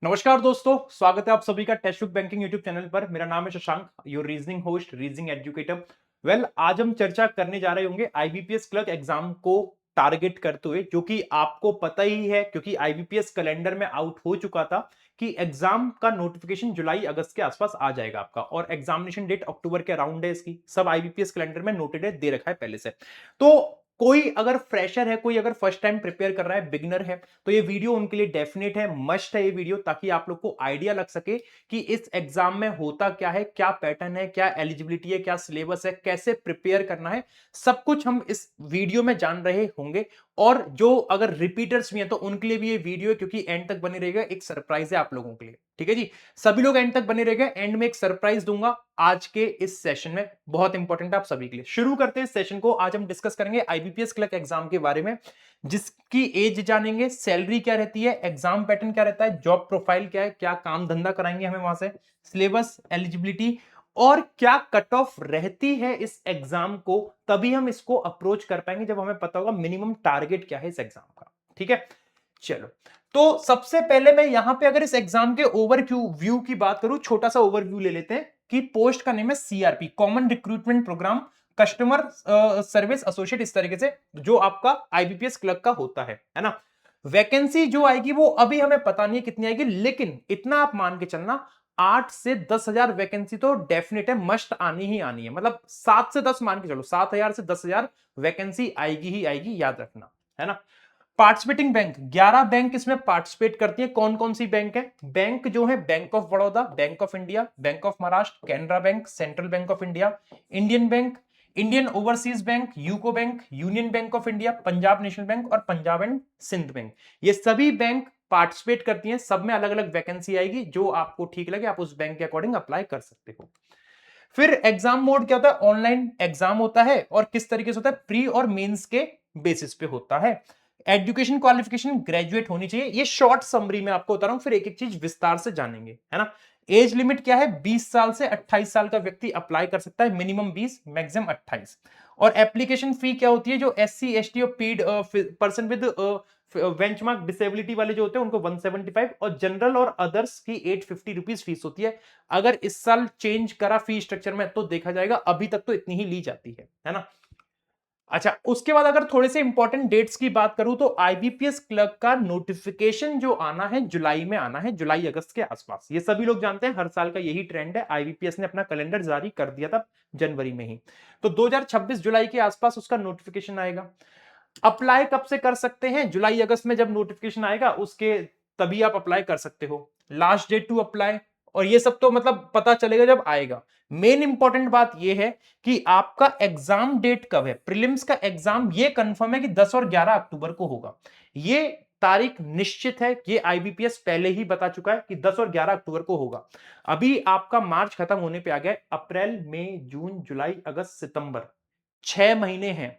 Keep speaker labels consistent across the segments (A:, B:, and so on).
A: नमस्कार दोस्तों, स्वागत है आप सभी का test book banking YouTube channel पर। मेरा नाम है Shashank, your reasoning host, reasoning educator. आज हम चर्चा करने जा रहे होंगे आईबीपीएस क्लर्क एग्जाम को टारगेट करते हुए, जो कि आपको पता ही है क्योंकि आईबीपीएस कैलेंडर में आउट हो चुका था कि एग्जाम का नोटिफिकेशन जुलाई अगस्त के आसपास आ जाएगा आपका, और एग्जामिनेशन डेट अक्टूबर के अराउंड है। इसकी सब आईबीपीएस कैलेंडर में नोटेड है, दे रखा है पहले से। तो कोई अगर फ्रेशर है, कोई अगर फर्स्ट टाइम प्रिपेयर कर रहा है, बिगिनर है, तो ये वीडियो उनके लिए डेफिनेट है, मस्ट है ये वीडियो, ताकि आप लोग को आइडिया लग सके कि इस एग्जाम में होता क्या है, क्या पैटर्न है, क्या एलिजिबिलिटी है, क्या सिलेबस है, कैसे प्रिपेयर करना है। सब कुछ हम इस वीडियो में जान रहे होंगे। और जो अगर रिपीटर्स भी हैं तो उनके लिए भी ये वीडियो है, क्योंकि एंड तक बने रहेगा, एक सरप्राइज है आप लोगों के लिए। ठीक है जी, सभी लोग एंड तक बने रहेगा, एंड में एक सरप्राइज दूंगा आज के इस सेशन में, बहुत इंपॉर्टेंट है आप सभी के लिए। शुरू करते हैं इस सेशन को। आज हम डिस्कस करेंगे आईबीपीएस क्लर्क एग्जाम के बारे में, जिसकी एज जानेंगे, सैलरी क्या रहती है, एग्जाम पैटर्न क्या रहता है, जॉब प्रोफाइल क्या है, क्या काम धंधा कराएंगे हमें वहां से, सिलेबस, एलिजिबिलिटी, और क्या कट ऑफ रहती है इस एग्जाम को। तभी हम इसको अप्रोच कर पाएंगे जब हमें पता होगा मिनिमम टारगेट क्या है इस एग्जाम का। ठीक है, चलो। तो सबसे पहले मैं यहां पे अगर इस एग्जाम के ओवरव्यू की बात करूं, छोटा सा ओवरव्यू ले लेते हैं कि पोस्ट का नेम है CRP, common recruitment program, customer service associate, इस तरीके से जो आपका आईबीपीएस क्लर्क का होता है ना। वैकेंसी जो आएगी वो अभी हमें पता नहीं है कितनी आएगी, लेकिन इतना आप मान के चलना, 8 से 10 हजार वैकेंसी तो डेफिनेट है, मस्ट आनी ही आनी है। मतलब 7 से 10 मान के चलो, 7 हजार से 10 हजार वैकेंसी आएगी ही आएगी, याद रखना, है ना। पार्टिसिपेटिंग बैंक, 11 बैंक इसमें पार्टिसिपेट करती है। कौन कौन सी बैंक है? बैंक जो है, bank of Baroda, bank of India, bank of Maharashtra, Canara bank, central bank of India, Indian bank, Indian overseas bank, UCO bank, union bank of India, Punjab national bank और Punjab and Sindh bank. ये सभी बैंक पार्टिसिपेट करती हैं। सब में अलग अलग वैकेंसी आएगी, जो आपको ठीक लगे आप उस बैंक के अकॉर्डिंग अप्लाई कर सकते हो। फिर एग्जाम मोड क्या होता है? ऑनलाइन एग्जाम होता है, और किस तरीके से होता है? प्री और मेंस के बेसिस पे होता है। एजुकेशन क्वालिफिकेशन ग्रेजुएट होनी चाहिए। ये शॉर्ट समरी में आपको बता रहा हूं, फिर एक एक चीज विस्तार से जानेंगे, है ना। एज लिमिट क्या है? 20 साल से 28 साल का व्यक्ति अप्लाई कर सकता है, मिनिमम 20, मैक्सिमम 28। और एप्लीकेशन फी क्या होती है? जो एससी एसटी और पीड पर्सन विद बेंचमार्क डिसेबिलिटी वाले जो होते हैं उनको 175, और जनरल और अदर्स की 850 रुपीज फीस होती है। अगर इस साल चेंज करा फी स्ट्रक्चर में तो देखा जाएगा, अभी तक तो इतनी ही ली जाती है ना। अच्छा, उसके बाद अगर थोड़े से इंपॉर्टेंट डेट्स की बात करूं तो आईबीपीएस क्लर्क का नोटिफिकेशन जो आना है जुलाई में आना है, जुलाई अगस्त के आसपास। ये सभी लोग जानते हैं, हर साल का यही ट्रेंड है। आईबीपीएस ने अपना कैलेंडर जारी कर दिया था जनवरी में ही, तो 2026 जुलाई के आसपास उसका नोटिफिकेशन आएगा। अप्लाई कब से कर सकते हैं? जुलाई अगस्त में जब नोटिफिकेशन आएगा उसके तभी आप अप्लाई कर सकते हो। लास्ट डेट टू अप्लाई, और ये सब तो मतलब पता चलेगा जब आएगा। मेन इंपॉर्टेंट बात ये है कि आपका एग्जाम डेट कब है। प्रीलिम्स का एग्जाम ये कंफर्म है कि 10 और 11 अक्टूबर को होगा। ये तारीख निश्चित है, ये आईबीपीएस पहले ही बता चुका है कि 10 और 11 अक्टूबर को होगा। अभी आपका मार्च खत्म होने पे आ गया है, अप्रैल मई जून जुलाई अगस्त सितंबर, 6 महीने हैं।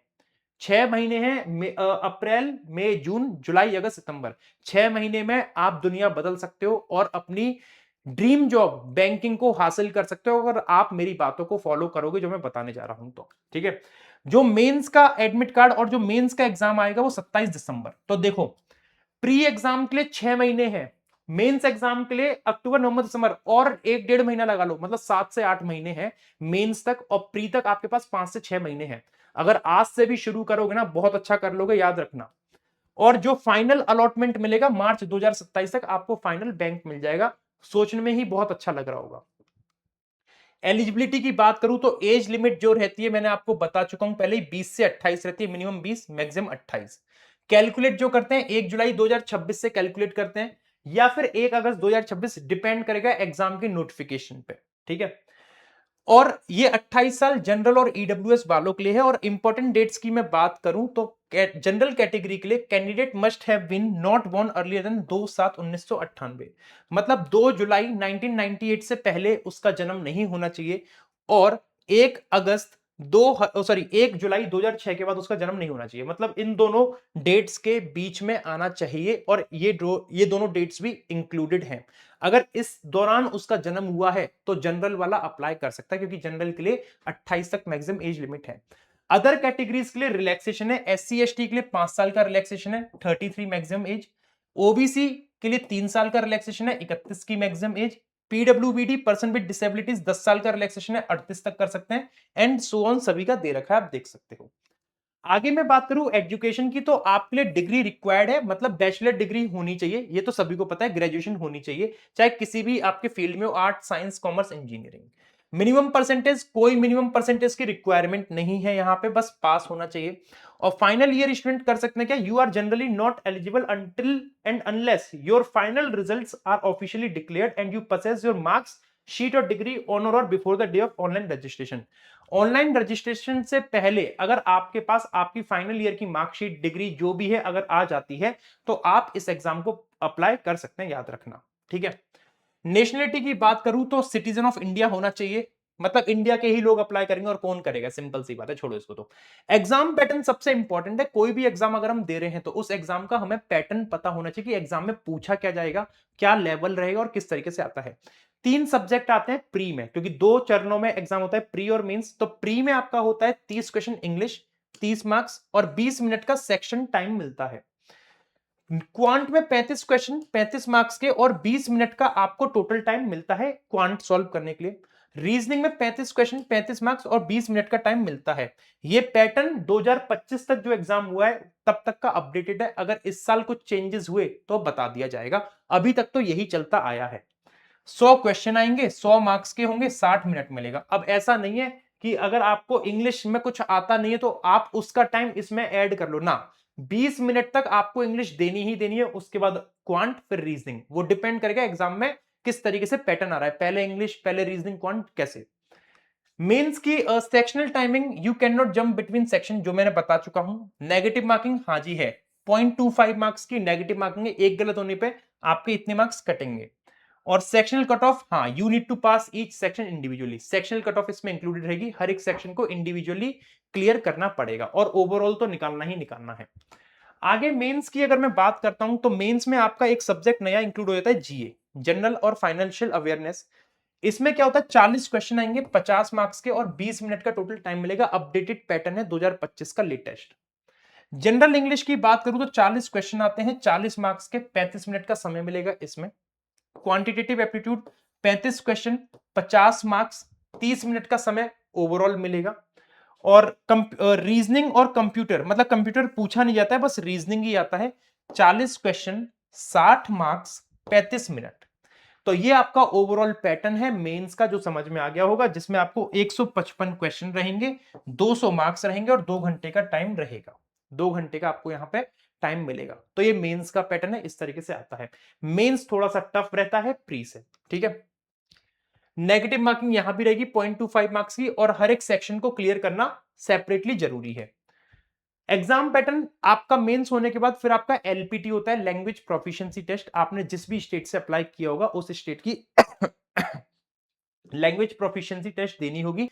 A: 6 महीने हैं, अप्रैल मई जून जुलाई अगस्त सितंबर। 6 महीने में आप दुनिया बदल सकते हो और अपनी ड्रीम जॉब बैंकिंग को हासिल कर सकते हो, अगर आप मेरी बातों को फॉलो करोगे जो मैं बताने जा रहा हूं तो। ठीक है, जो मेंस का एडमिट कार्ड और जो मेंस का एग्जाम आएगा वो 27 दिसंबर। तो देखो, प्री एग्जाम के लिए 6 महीने हैं, मेंस एग्जाम के लिए अक्टूबर नवंबर दिसंबर, और 1 डेढ़ महीना लगा लो, मतलब 7 से 8 महीने हैं मेंस तक, और प्री तक आपके पास 5 से 6 महीने हैं। अगर आज से भी शुरू करोगे ना, बहुत अच्छा कर लोगे, याद रखना। और जो फाइनल अलॉटमेंट मिलेगा मार्च 2027 तक आपको फाइनल बैंक मिल जाएगा। सोचने में ही बहुत अच्छा लग रहा होगा। एलिजिबिलिटी की बात करूं तो एज लिमिट जो रहती है मैंने आपको बता चुका हूं पहले ही, 20 से 28 रहती है, मिनिमम 20, मैक्सिमम 28। कैलकुलेट जो करते हैं 1 जुलाई 2026 से कैलकुलेट करते हैं, या फिर 1 अगस्त 2026, डिपेंड करेगा एग्जाम के नोटिफिकेशन पे। ठीक है, और ये 28 साल जनरल और ईडब्ल्यूएस वालों के लिए है। और इंपॉर्टेंट डेट्स की मैं बात करूं तो जनरल कैटेगरी के लिए candidate must have been not born earlier than 2/7/1998, मतलब 2 जुलाई 1998 से पहले उसका जन्म नहीं होना चाहिए, और 1 अगस्त 1 जुलाई 2006 के बाद उसका जन्म नहीं होना चाहिए। मतलब इन दोनों डेट्स के बीच में आना चाहिए, और ये दोनों डेट्स भी इंक्लूडेड हैं। अगर इस दौरान उसका जन्म हुआ है तो जनरल वाला अप्लाई कर सकता है, क्योंकि जनरल के लिए 28 तक मैक्सिमम एज लिमिट है। अदर कैटेगरीज के लिए रिलैक्सेशन है। एससी एसटी के लिए 5 साल का रिलैक्सेशन है, 33 मैक्सिमम एज। ओबीसी के लिए 3 साल का रिलैक्सेशन है, 31 की maximum age. PWBD person with disabilities 10 साल का रिलैक्सेशन है, 38 तक कर सकते हैं, एंड सो ऑन सभी का दे रखा है, आप देख सकते हो। आगे मैं बात करूं एजुकेशन की, तो आपके लिए डिग्री रिक्वायर्ड है, मतलब बैचलर डिग्री होनी चाहिए, ये तो सभी को पता है, ग्रेजुएशन होनी चाहिए, चाहे किसी भी आपके फील्ड में हो, art, science, commerce, engineering. Minimum percentage, कोई मिनिमम परसेंटेज की रिक्वायरमेंट नहीं है यहां पे, बस पास होना चाहिए। और फाइनल ईयर स्टूडेंट कर सकते हैं क्या, you are generally not eligible until and unless your final results are officially declared and you possess your marks sheet और degree on or before the day of online registration. Online registration से पहले अगर आपके पास आपकी final year की marksheet, degree जो भी है अगर आ जाती है, तो आप इस एग्जाम को अप्लाई कर सकते हैं, याद रखना, ठीक है। नेशनलिटी की बात करूं तो सिटीजन ऑफ इंडिया होना चाहिए, मतलब इंडिया के ही लोग अप्लाई करेंगे, और कौन करेगा, सिंपल सी बात है, छोड़ो इसको। तो एग्जाम पैटर्न सबसे इंपॉर्टेंट है, कोई भी एग्जाम अगर हम दे रहे हैं तो उस एग्जाम का हमें पैटर्न पता होना चाहिए कि एग्जाम में पूछा क्या जाएगा, क्या लेवल रहेगा और किस तरीके से आता है। 3 सब्जेक्ट आते हैं प्री में, क्योंकि 2 चरणों में एग्जाम होता है, प्री और मेंस। तो प्री में आपका होता है 30 क्वेश्चन इंग्लिश, 30 मार्क्स, और 20 मिनट का सेक्शन टाइम मिलता है। क्वांट में 35 क्वेश्चन 35 मार्क्स के, और 20 मिनट का आपको टोटल टाइम मिलता है क्वांट सॉल्व करने के लिए। रीजनिंग में 35 क्वेश्चन 35 मार्क्स और 20 मिनट का टाइम मिलता है। ये पैटर्न 2025 तक जो एग्जाम हुआ है तब तक का अपडेटेड है, अगर इस साल कुछ चेंजेस हुए तो बता दिया जाएगा, अभी तक तो यही चलता आया है। 100 क्वेश्चन आएंगे, 100 मार्क्स के होंगे, 60 मिनट मिलेगा। अब ऐसा नहीं है कि अगर आपको इंग्लिश में कुछ आता नहीं है तो आप उसका टाइम इसमें ऐड कर लो ना, 20 मिनट तक आपको इंग्लिश देनी ही देनी है, उसके बाद क्वांट, फिर रीजनिंग। वो डिपेंड करेगा एग्जाम में किस तरीके से पैटर्न आ रहा है, पहले इंग्लिश, पहले रीजनिंग, क्वांट, कैसे। मेंस की sectional timing, you can not jump between section, जो मैंने बता चुका हूं। नेगेटिव मार्किंग, हाँ जी है, 0.25 मार्क्स की नेगेटिव मार्किंग है, एक गलत होने पे आपके इतने मार्क्स कटेंगे। और सेक्शनल कट ऑफ, हाँ, you need to pass each section individually, sectional cut off इसमें इंक्लूडेड रहेगी, हर एक सेक्शन को इंडिविजुअली क्लियर करना पड़ेगा, और ओवरऑल तो निकालना ही निकालना है। आगे मेंस की अगर मैं बात करता हूं, तो मेंस में आपका एक सब्जेक्ट नया इंक्लूड हो जाता है, जीए, जनरल और फाइनेंशियल अवेयरनेस। इसमें क्या होता है, 40 क्वेश्चन आएंगे 50 मार्क्स के, और 20 मिनट का टोटल टाइम मिलेगा, अपडेटेड पैटर्न है 2025 का लेटेस्ट। जनरल इंग्लिश की बात करूं तो 40 क्वेश्चन आते हैं, 40 मार्क्स के, 35 मिनट का समय मिलेगा इसमें। Quantitative aptitude 35 question 50 marks, 30 minute का समय ओवरऑल मिलेगा। और रीजनिंग और कंप्यूटर, मतलब कंप्यूटर पूछा नहीं जाता है, बस रीजनिंग ही आता है, 40 क्वेश्चन 60 मार्क्स 35 मिनट। तो ये आपका ओवरऑल पैटर्न है मेंस का, जो समझ में आ गया होगा, जिसमें आपको 155 क्वेश्चन रहेंगे, 200 मार्क्स रहेंगे, और 2 घंटे का टाइम रहेगा, 2 घंटे का आपको यहां पे टाइम मिलेगा। तो ये मेंस का पैटर्न है, इस तरीके से आता है। मेंस थोड़ा सा टफ रहता है प्री से, ठीक है। नेगेटिव मार्किंग यहां भी रहेगी 0.25 मार्क्स की, और हर एक सेक्शन को क्लियर करना सेपरेटली जरूरी है। एग्जाम पैटर्न आपका मेंस होने के बाद फिर आपका एलपीटी होता है, लैंग्वेज प्रोफिशिएंसी टेस्ट। आपने जिस भी स्टेट से अप्लाई किया होगा उस स्टेट की लैंग्वेज प्रोफिशिएंसी टेस्ट देनी होगी।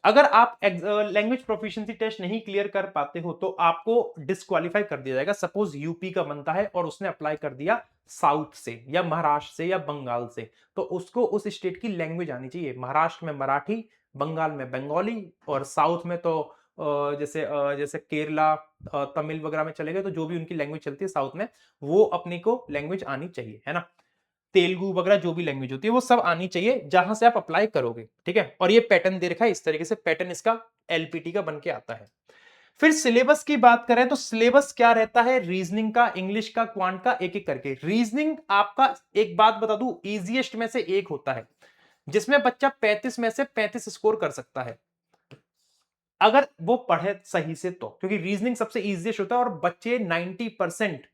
A: अगर आप लैंग्वेज प्रोफिशिएंसी टेस्ट नहीं क्लियर कर पाते हो तो आपको डिस्क्वालीफाई कर दिया जाएगा। सपोज यूपी का बनता है और उसने अप्लाई कर दिया साउथ से या महाराष्ट्र से या बंगाल से, तो उसको उस स्टेट की लैंग्वेज आनी चाहिए। महाराष्ट्र में मराठी, बंगाल में बंगाली, और साउथ में तो जैसे केरला, तमिल वगैरह में चले गए, तो जो भी उनकी लैंग्वेज चलती है साउथ में, वो अपने को लैंग्वेज आनी चाहिए, है ना। तेलुगु वगैरह जो भी लैंग्वेज होती है वो सब आनी चाहिए जहां से आप अप्लाई करोगे, ठीक है। और ये पैटर्न दे रखा है, इस तरीके से पैटर्न इसका एलपीटी का बन के आता है। फिर सिलेबस की बात करें तो सिलेबस क्या रहता है, रीजनिंग का, इंग्लिश का, क्वांट का, एक एक करके। रीजनिंग आपका, एक बात बता दूं, इजीएस्ट में से एक होता है जिसमें बच्चा 35 में से 35 स्कोर कर सकता है, अगर वो पढ़े सही से तो, क्योंकि रीजनिंग सबसे इजीएस्ट होता है, और बच्चे 90%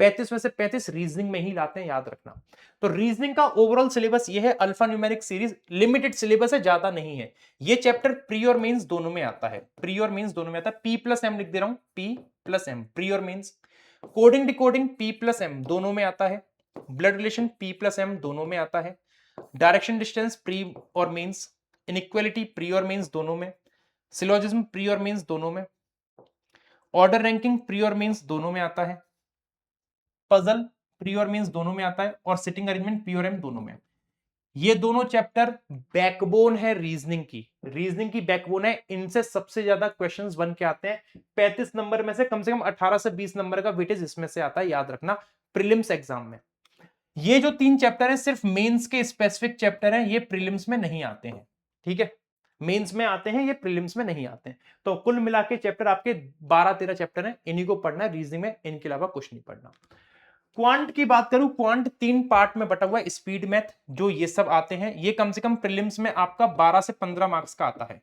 A: 35 में से 35 रीजनिंग में ही लाते हैं, याद रखना। तो रीजनिंग का ओवरऑल सिलेबस ये है, alpha numeric series, limited syllabus है, ज्यादा नहीं है। ये चैप्टर प्री और मेंस दोनों में आता है, प्री और मेंस दोनों में आता है। P+M लिख दे रहा हूं, P+M, प्री और मेंस। कोडिंग डिकोडिंग P+M दोनों में आता है। ब्लड रिलेशन P+M दोनों में आता है। डायरेक्शन डिस्टेंस प्री और मेंस। इनइक्वालिटी प्री और मेंस दोनों में। सिलोजिज्म प्री और मेंस दोनों में। ऑर्डर रैंकिंग प्री और मेंस दोनों में आता है। पजल प्री और मेंस दोनों में आता है, और सिटिंग अरेंजमेंट पी और एम दोनों में। ये दोनों चैप्टर बैकबोन है रीजनिंग की, रीजनिंग की बैकबोन है, इनसे सबसे ज्यादा क्वेश्चंस बन के आते हैं। 35 नंबर में से कम 18 से 20 नंबर का वेटेज इसमें से आता है, याद रखना। प्रीलिम्स एग्जाम में। ये जो 3 चैप्टर हैं सिर्फ मेंस के स्पेसिफिक चैप्टर हैं, ये प्रीलिम्स में नहीं आते हैं, ठीक है। मेंस में आते हैं, ये प्रीलिम्स में नहीं आते हैं। तो कुल मिला के चैप्टर आपके 12-13 चैप्टर हैं, इन्हीं को पढ़ना है रीजनिंग में, इनके अलावा कुछ नहीं पढ़ना। क्वांट की बात करूं, क्वांट 3 पार्ट में बटा हुआ है। स्पीड मैथ जो ये सब आते हैं, ये कम से कम प्रीलिम्स में आपका 12 से 15 मार्क्स का आता है।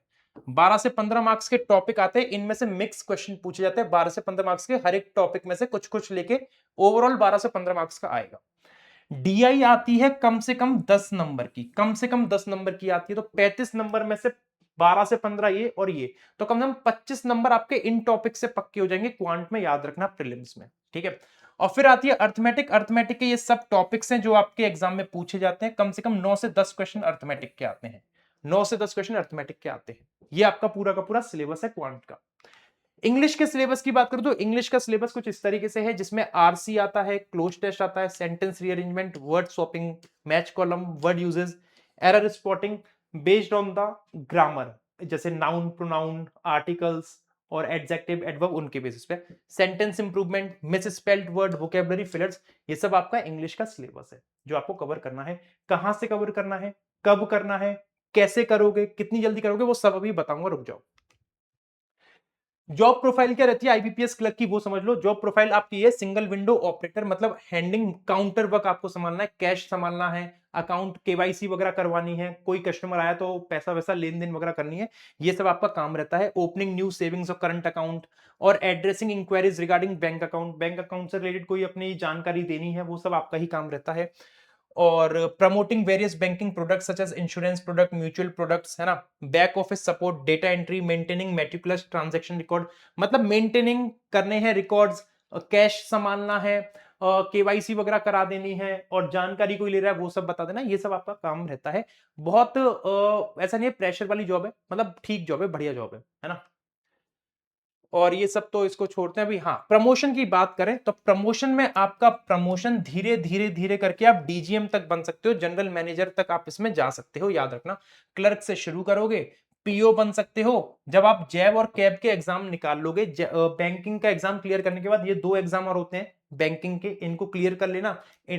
A: 12 से 15 मार्क्स के टॉपिक आते हैं, इनमें से मिक्स क्वेश्चन पूछे जाते हैं। 12 से 15 मार्क्स के हर एक टॉपिक में से कुछ कुछ लेके ओवरऑल 12 से 15 मार्क्स का आएगा। डीआई आती है कम से कम 10 नंबर की, कम से कम 10 नंबर की आती है। तो 35 नंबर में से 12 से 15 ये और ये, तो कम से कम 25 नंबर आपके इन टॉपिक से पक्के हो जाएंगे क्वांट में, याद रखना प्रीलिम्स में, ठीक है। और फिर आती है अर्थमेटिक। अर्थमेटिक के ये सब टॉपिक्स हैं जो आपके एग्जाम में पूछे जाते हैं। कम से कम 9 से 10 क्वेश्चन अर्थमेटिक के आते हैं, 9 से 10 क्वेश्चन अर्थमेटिक के आते हैं। ये आपका पूरा का पूरा सिलेबस है क्वांट का। इंग्लिश के सिलेबस की बात करूं तो इंग्लिश का सिलेबस कुछ इस तरीके से है, जिसमें आरसी आता है, क्लोज टेस्ट आता है, sentence rearrangement, word swapping, match column, word uses, error spotting based on the grammar, जैसे नाउन, प्रोनाउन, आर्टिकल्स और एडजेक्टिव, एडवर्ब, उनके बेसिस पे, sentence improvement, miss spelled word, vocabulary fillers, ये सब आपका इंग्लिश का सिलेबस है जो आपको कवर करना है। कहां से कवर करना है, कब करना है, कैसे करोगे, कितनी जल्दी करोगे, वो सब अभी बताऊंगा, रुक जाओ। जॉब प्रोफाइल क्या रहती है आईबीपीएस क्लर्क की, वो समझ लो। जॉब प्रोफाइल आपकी है सिंगल विंडो ऑपरेटर, मतलब हैंडिंग काउंटर वर्क आपको संभालना है, कैश संभालना है, अकाउंट केवाईसी वगैरह करवानी है, कोई कस्टमर आया तो पैसा वैसा लेन देन वगैरह करनी है, ये सब आपका काम रहता है। ओपनिंग न्यू सेविंग्स और करंट अकाउंट, और addressing enquiries regarding bank account, bank account से रिलेटेड कोई अपनी जानकारी देनी है, वो सब आपका ही काम रहता है। और promoting various banking products such as insurance product, mutual products, है ना। Back office support, data entry, maintaining meticulous transaction record, मतलब मेंटेनिंग करने हैं रिकॉर्ड्स, कैश संभालना है, केवाईसी वगैरह करा देनी है, और जानकारी कोई ले रहा है वो सब बता देना, ये सब आपका काम रहता है। बहुत ऐसा नहीं है प्रेशर वाली जॉब है, मतलब ठीक जॉब है, बढ़िया जॉब है ना। और ये सब तो इसको छोड़ते हैं अभी। हाँ, प्रमोशन की बात करें तो प्रमोशन में आपका प्रमोशन धीरे धीरे धीरे करके आप डीजीएम तक बन सकते हो, जनरल मैनेजर तक आप इसमें जा सकते हो, याद रखना। क्लर्क से शुरू करोगे, पीओ बन सकते हो जब आप जैब और कैब के एग्जाम निकाल लोगे। बैंकिंग का एग्जाम क्लियर करने के बाद ये 2 एग्जाम और होते हैं बैंकिंग के, इनको क्लियर कर लेना,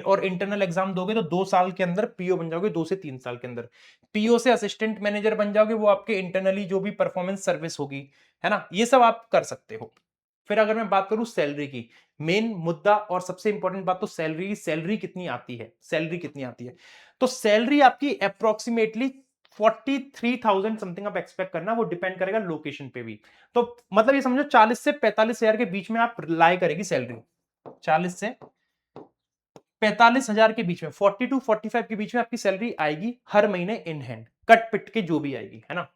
A: और इंटरनल एग्जाम दोगे तो 2 साल के अंदर पीओ बन जाओगे, 2 से 3 साल के अंदर। पीओ से असिस्टेंट मैनेजर बन जाओगे, वो आपके इंटरनली जो भी परफॉर्मेंस सर्विस होगी, है ना, ये सब आप कर सकते हो। फिर अगर मैं बात करूं सैलरी की, मेन मुद्दा और सबसे इंपॉर्टेंट बात तो सैलरी, सैलरी कितनी आती है, सैलरी कितनी आती है। तो सैलरी आपकी अप्रोक्सीमेटली 43,000 समथिंग आप एक्सपेक्ट करना, वो डिपेंड करेगा लोकेशन पे भी। तो मतलब ये समझो 40 से 45 हजार के बीच में आप रिलाय करेगी सैलरी, 40 से 45 हजार के बीच में, 40 टू 45 के बीच में आपकी सैलरी आएगी हर महीने इन हैंड, कट पिट के जो भी आएगी, है ना।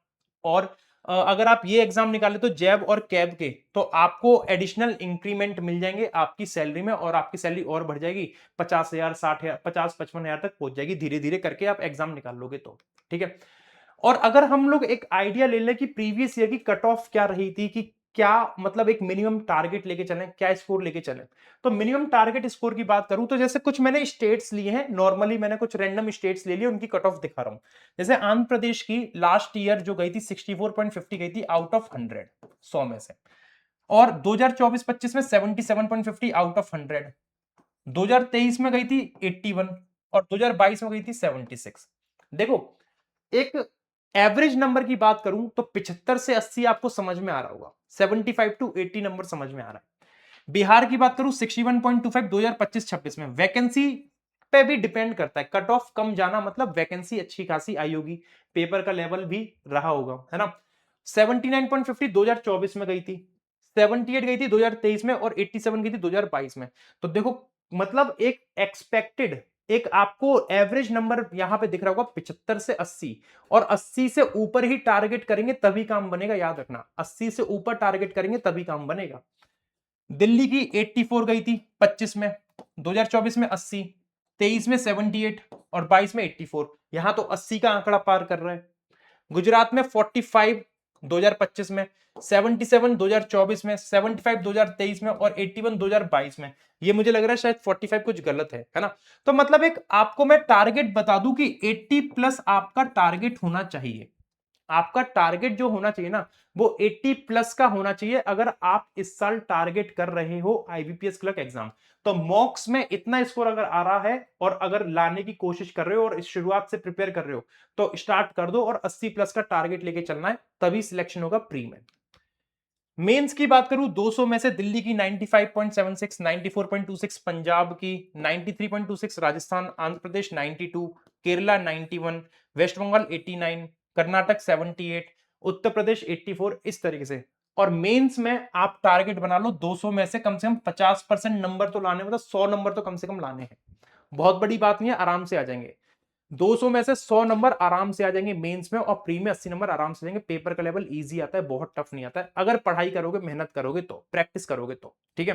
A: और अगर आप ये एग्जाम निकाले तो जैब और कैब के, तो आपको एडिशनल इंक्रीमेंट मिल जाएंगे आपकी सैलरी में, और आपकी सैलरी और बढ़ जाएगी 50,000, 60,000, 50-55 हजार तक पहुंच जाएगी, धीरे धीरे करके आप एग्जाम निकाल लोगे तो, ठीक है। और अगर हम लोग एक आइडिया ले लें कि प्रीवियस ईयर की कट ऑफ क्या रही थी, कि क्या मतलब एक मिनिमम टारगेट लेके चलें, क्या स्कोर लेके चलें, तो मिनिमम टारगेट स्कोर की बात करूं तो जैसे कुछ मैंने स्टेट्स लिए हैं, नॉर्मली मैंने कुछ रैंडम स्टेट्स ले लिए, उनकी कट ऑफ दिखा रहा हूं। जैसे आंध्र प्रदेश की लास्ट ईयर जो गई थी 64.50 गई थी आउट ऑफ 100, 100 में से। और 2024-25 में 77.50 आउट ऑफ 100, 2023 में गई थी 81, और 2022 में गई थी 76। देखो, एक एवरेज नंबर की बात करूं तो 75 से 80 आपको समझ में आ रहा होगा, 75 टू 80 नंबर समझ में आ रहा है। बिहार की बात करूं 61.25 2025-26 में। वैकेंसी पे भी डिपेंड करता है, कट ऑफ कम जाना मतलब वैकेंसी अच्छी खासी आई होगी, पेपर का लेवल भी रहा होगा, है ना। 79.50 2024 में गई थी, 78 गई थी 2023 में, और 87 गई थी 2022 में। तो देखो, मतलब एक एक्सपेक्टेड, एक आपको एवरेज नंबर यहां पे दिख रहा होगा 75 से 80, और 80 से ऊपर ही टारगेट करेंगे तभी काम बनेगा, याद रखना, 80 से ऊपर टारगेट करेंगे तभी काम बनेगा। दिल्ली की 84 गई थी 25 में, 2024 में 80, 23 में 78, और 22 में 84, यहां तो 80 का आंकड़ा पार कर रहा है। गुजरात में 45 2025 में, 77 2024 में, 75 2023 में, और 81 2022 में। ये मुझे लग रहा है शायद 45 कुछ गलत है ना। तो मतलब एक आपको मैं टारगेट बता दूं कि 80 प्लस आपका टारगेट होना चाहिए। आपका टारगेट जो होना चाहिए ना वो 80 प्लस का होना चाहिए अगर आप इस साल टारगेट कर रहे हो आईबीपीएस क्लर्क एग्जाम। तो मॉक्स में इतना स्कोर अगर आ रहा है और अगर लाने की कोशिश कर रहे हो और इस शुरुआत से प्रिपेयर कर रहे हो तो स्टार्ट कर दो और 80 प्लस का टारगेट लेके चलना है, तभी सिलेक्शन होगा प्री में। मेंस की बात करूं 200 में से दिल्ली की 95.76, 94.26 पंजाब की, 93.26 राजस्थान, आंध्र प्रदेश 92, केरला 91, वेस्ट बंगाल 89, कर्नाटक 78, उत्तर प्रदेश 84, इस तरीके से। और मेंस में आप टारगेट बना लो 200 में से कम 50% नंबर तो लाने, मतलब 100 नंबर तो कम से कम लाने हैं। बहुत बड़ी बात नहीं है, आराम से आ जाएंगे। 200 में से 100 नंबर आराम से आ जाएंगे मेंस में, और प्री में 80 नंबर आराम से जाएंगे। पेपर का लेवल इजी आता है, बहुत टफ नहीं आता है, अगर पढ़ाई करोगे, मेहनत करोगे तो, प्रैक्टिस करोगे तो। ठीक है।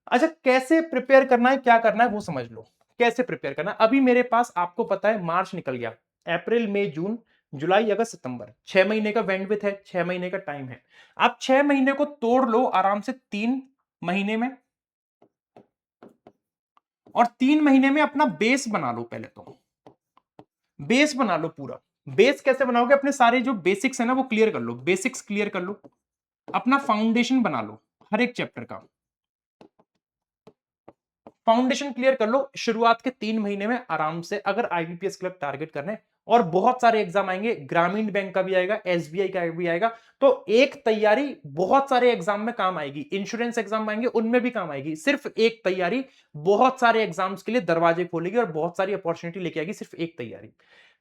A: अच्छा, कैसे प्रिपेयर करना है, क्या करना है वो समझ लो। कैसे प्रिपेयर करना है, अभी मेरे पास आपको पता है मार्च निकल गया, अप्रैल मई जून जुलाई अगस्त सितंबर, 6 महीने का बैंडविड्थ है, 6 महीने का टाइम है। आप 6 महीने को तोड़ लो आराम से 3 महीने में, और 3 महीने में अपना बेस बना लो। पहले तो बेस बना लो पूरा। बेस कैसे बनाओगे, अपने सारे जो बेसिक्स है ना वो क्लियर कर लो, बेसिक्स क्लियर कर लो, अपना फाउंडेशन बना लो हर एक चैप्टर का। फाउंडेशन क्लियर कर लो शुरुआत के 3 महीने में आराम से, अगर आईबीपीएस क्लर्क टारगेट करने। और बहुत सारे एग्जाम आएंगे, ग्रामीण बैंक का भी आएगा, एसबीआई का भी आएगा, तो एक तैयारी बहुत सारे एग्जाम में काम आएगी। इंश्योरेंस एग्जाम आएंगे उनमें भी काम आएगी। सिर्फ एक तैयारी बहुत सारे एग्जाम्स के लिए दरवाजे खोलेगी और बहुत सारी अपॉर्चुनिटी लेके आएगी, सिर्फ एक तैयारी।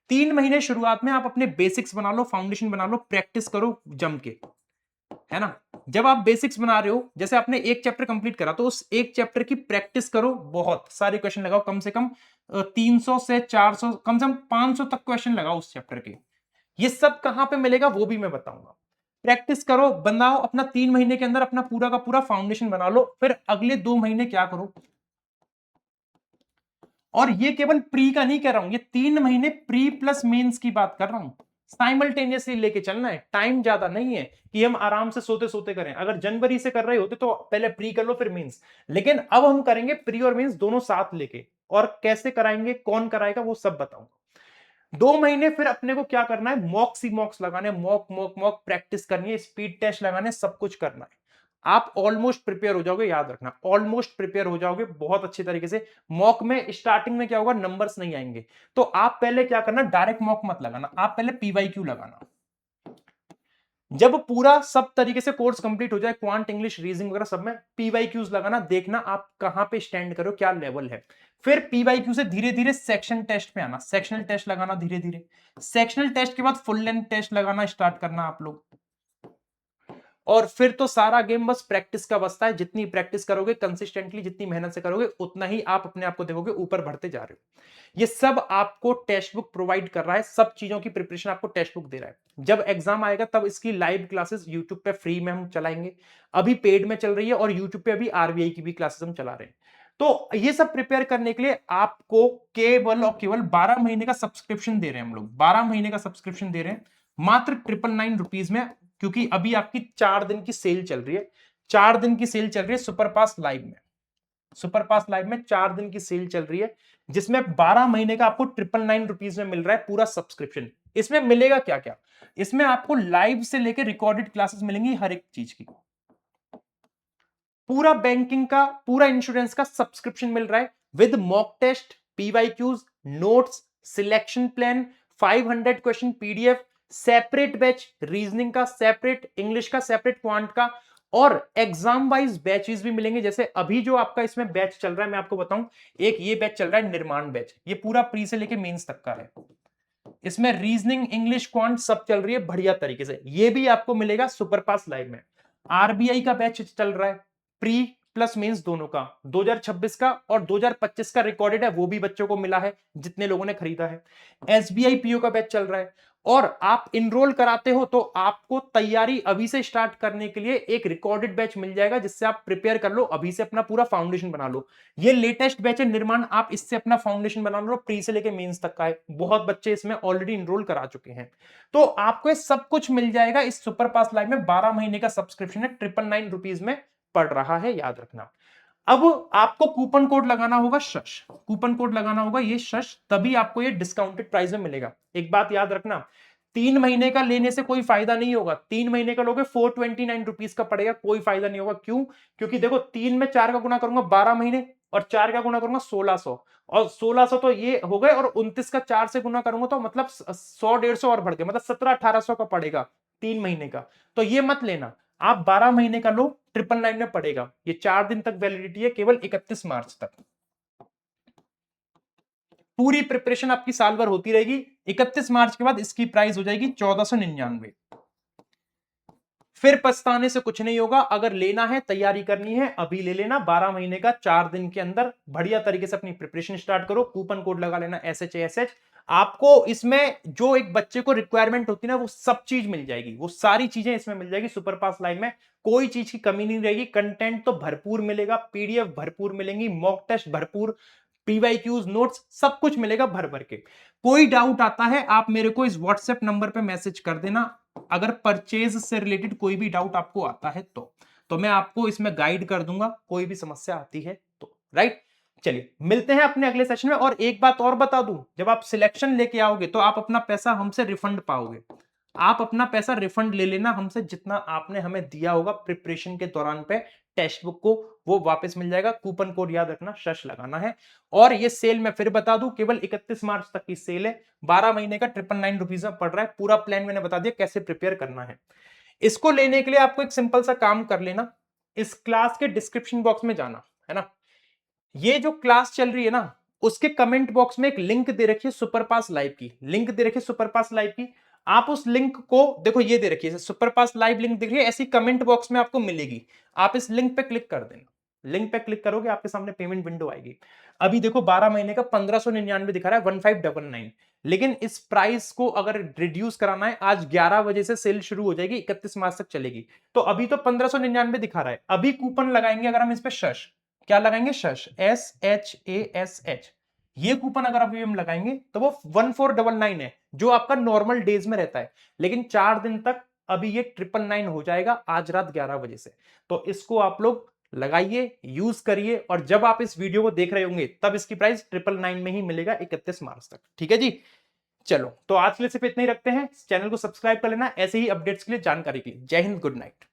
A: 3 महीने शुरुआत में आप अपने बेसिक्स बना लो, फाउंडेशन बना लो, प्रैक्टिस करो जम के, है ना। जब आप बेसिक्स बना रहे हो, जैसे आपने एक चैप्टर कंप्लीट करा तो उस एक चैप्टर की प्रैक्टिस करो, बहुत सारे क्वेश्चन लगाओ, कम से कम 300 से 400, कम से कम 500 तक क्वेश्चन लगाओ उस चैप्टर के। ये सब कहां पे मिलेगा वो भी मैं बताऊंगा। प्रैक्टिस करो, बनाओ अपना 3 महीने के अंदर अपना पूरा का पूरा फाउंडेशन बना लो। फिर अगले 2 महीने क्या करो, और ये केवल प्री का नहीं कह रहा हूं, ये 3 महीने प्री प्लस मेंस की बात कर रहा हूं। साइमल्टेनियसली लेके चलना है, टाइम ज्यादा नहीं है कि हम आराम से सोते सोते करें। अगर जनवरी से कर रहे होते तो पहले प्री कर लो फिर मेंस, लेकिन अब हम करेंगे प्री और मेंस दोनों साथ लेके। और कैसे कराएंगे, कौन कराएगा, वो सब बताऊंगा। 2 महीने फिर अपने को क्या करना है, मॉक्स ही मॉक्स लगाने, मॉक मॉक मॉक प्रैक्टिस करनी है, स्पीड टेस्ट लगाने, सब कुछ करना है। आप ऑलमोस्ट प्रिपेयर हो जाओगे, याद रखना, ऑलमोस्ट प्रिपेयर हो जाओगे बहुत अच्छे तरीके से। मॉक में स्टार्टिंग में क्या होगा, नंबर्स नहीं आएंगे, तो आप पहले क्या करना, डायरेक्ट मॉक मत लगाना, आप पहले पीवाईक्यू लगाना। जब पूरा सब तरीके से कोर्स कंप्लीट हो जाए, क्वांट, इंग्लिश, रीजनिंग वगैरह सब में पीवाईक्यूज लगाना, देखना आप कहां पे स्टैंड करो, क्या लेवल है। फिर पीवाईक्यू से धीरे धीरे सेक्शन टेस्ट पे आना, सेक्शनल टेस्ट लगाना धीरे धीरे। सेक्शनल टेस्ट के बाद फुल लेंथ टेस्ट लगाना स्टार्ट करना आप लोग। और फिर तो सारा गेम बस प्रैक्टिस का बसता है। जितनी प्रैक्टिस करोगे कंसिस्टेंटली, जितनी मेहनत से करोगे, उतना ही आप अपने आप को देखोगे ऊपर बढ़ते जा रहे हो। ये सब आपको टेक्स्ट बुक प्रोवाइड कर रहा है, सब चीजों की प्रिपरेशन आपको टेक्स्ट बुक दे रहा है। जब एग्जाम आएगा तब इसकी लाइव क्लासेस यूट्यूब पे फ्री में हम चलाएंगे, अभी पेड में चल रही है, और यूट्यूब पे अभी आरबीआई की भी क्लासेस हम चला रहे हैं। तो ये सब प्रिपेयर करने के लिए आपको केवल और केवल 12 महीने का सब्सक्रिप्शन दे रहे हैं हम लोग, 12 महीने का सब्सक्रिप्शन दे रहे हैं मात्र 999 रुपीज में। क्योंकि अभी आपकी 4 दिन की सेल चल रही है, 4 दिन की सेल चल रही है सुपरपास लाइव में। सुपरपास लाइव में 4 दिन की सेल चल रही है, जिसमें 12 महीने का आपको 999 रुपीज में मिल रहा है पूरा सब्सक्रिप्शन। इसमें मिलेगा क्या क्या, इसमें आपको लाइव से लेकर रिकॉर्डेड क्लासेस मिलेंगी हर एक चीज की, पूरा बैंकिंग का, पूरा इंश्योरेंस का सब्सक्रिप्शन मिल रहा है with mock test, PYQs, notes, selection plan, 500 question PDF, separate batch reasoning का, सेपरेट इंग्लिश का, सेपरेट क्वांट का, और एग्जाम वाइज बैचेस भी मिलेंगे। जैसे अभी जो आपका इसमें बैच चल रहा है मैं आपको बताऊं, एक ये बैच चल रहा है निर्माण बैच, ये पूरा प्री से लेके मेंस तक का है। इसमें रीजनिंग, इंग्लिश, क्वांट सब चल रही है बढ़िया तरीके से, ये भी आपको मिलेगा सुपरपास लाइव में। आरबीआई का बैच चल रहा है प्री प्लस मेंस दोनों का, 2026 का और 2025 का रिकॉर्डेड है, वो भी बच्चों को मिला है जितने लोगों ने खरीदा है। एसबीआई पीओ का बैच चल रहा है, और आप इनरोल कराते हो तो आपको तैयारी अभी से स्टार्ट करने के लिए एक रिकॉर्डेड बैच मिल जाएगा, जिससे आप प्रिपेयर कर लो, अभी से अपना पूरा फाउंडेशन बना लो। ये लेटेस्ट बैच है निर्माण, आप इससे अपना फाउंडेशन बना लो, प्री से लेके मेंस तक का है, बहुत बच्चे इसमें ऑलरेडी इनरोल करा चुके हैं। तो आपको ये सब कुछ मिल जाएगा इस सुपरपास लाइव में। 12 महीने का सब्सक्रिप्शन है, 999 रुपीज में पड़ रहा है, याद रखना। अब आपको कूपन कोड लगाना होगा शश, कूपन कोड लगाना होगा ये शश, तभी आपको ये डिस्काउंटेड प्राइस में मिलेगा। एक बात याद रखना, 3 महीने का लेने से कोई फायदा नहीं होगा। 3 महीने का लोगे 429 रुपीज का पड़ेगा, कोई फायदा नहीं होगा। क्यों? क्योंकि देखो 3 में 4 का गुना करूंगा 12 महीने और 4 का गुना करूंगा 1600, और 1600 तो ये हो गए, और 29 का 4 से गुना करूंगा तो मतलब 100-150 और बढ़ गए, मतलब 17-1800 का पड़ेगा 3 महीने का। तो ये मत लेना, आप 12 महीने का लो, 999 में पड़ेगा। ये 4 दिन तक वैलिडिटी है, केवल 31 मार्च तक। पूरी प्रिपरेशन आपकी साल भर होती रहेगी। 31 मार्च के बाद इसकी प्राइस हो जाएगी 1499। फिर पछताने से कुछ नहीं होगा। अगर लेना है, तैयारी करनी है, अभी ले लेना। 12 महीने का 4 दिन के अंदर बढ़िया तरीके से अपनी प्रिपरेशन स्टार्ट करो। कूपन कोड लगा लेना SHASH। आपको इसमें जो एक बच्चे को रिक्वायरमेंट होती है ना, वो सब चीज मिल जाएगी, वो सारी चीजें इसमें मिल जाएगी। सुपर पास लाइव में कोई चीज की कमी नहीं रहेगी। कंटेंट तो भरपूर मिलेगा, PDF भरपूर मिलेंगी, मॉक टेस्ट भरपूर, PYQs नोट्स सब कुछ मिलेगा भर भर के। कोई डाउट आता है आप मेरे को इस व्हाट्सएप नंबर पे मैसेज कर देना। अगर परचेज से रिलेटेड कोई भी डाउट आपको आता है तो मैं आपको इसमें गाइड कर दूंगा, कोई भी समस्या आती है तो। राइट, चलिए मिलते हैं अपने अगले सेशन में। और एक बात और बता दूं, जब आप सिलेक्शन लेके आओगे तो आप अपना पैसा हमसे रिफंड पाओगे। आप अपना पैसा रिफंड ले लेना हमसे, जितना आपने हमें दिया होगा प्रिपरेशन के दौरान पे टेक्स्ट बुक को, वो वापस मिल जाएगा। कूपन कोड याद रखना, शश लगाना है। और ये सेल मैं फिर बता दूं, केवल 31 मार्च तक की सेल है। 12 महीने का 999 रुपीज में पड़ रहा है। पूरा प्लान मैंने बता दिया कैसे प्रिपेयर करना है। इसको लेने के लिए आपको एक सिंपल सा काम कर लेना, इस क्लास के डिस्क्रिप्शन बॉक्स में जाना है ना। ये जो क्लास चल रही है ना, उसके कमेंट बॉक्स में एक लिंक दे रखी है सुपर पास लाइव की, लिंक दे रखी है सुपर पास लाइव की। आप उस लिंक को देखो, ये दे रखी है सुपर पास लाइव लिंक दिख रही है, ऐसी कमेंट बॉक्स में आपको मिलेगी। आप इस लिंक पे क्लिक कर देना। लिंक पे क्लिक करोगे आपके सामने पेमेंट विंडो आएगी। अभी देखो 12 महीने का 1599 दिखा रहा है, 1599। लेकिन इस प्राइस को अगर रिड्यूस कराना है, आज 11 बजे से सेल शुरू हो जाएगी, 31 मार्च तक चलेगी। तो अभी तो 1599 दिखा रहा है। अभी कूपन लगाएंगे अगर हम इस पे शश, क्या लगाएंगे, शश, SHASH। ये कूपन अगर अभी हम लगाएंगे तो वो 1499 है, जो आपका नॉर्मल डेज में रहता है। लेकिन 4 दिन तक अभी ये 999 हो जाएगा आज रात 11 बजे से। तो इसको आप लोग लगाइए, यूज करिए, और जब आप इस वीडियो को देख रहे होंगे तब इसकी प्राइस 999 में ही मिलेगा 31 मार्च तक। ठीक है जी, चलो तो आज के लिए सिर्फ इतना ही रखते हैं। चैनल को सब्सक्राइब कर लेना ऐसे ही अपडेट्स के लिए, जानकारी के लिए। जय हिंद, गुड नाइट।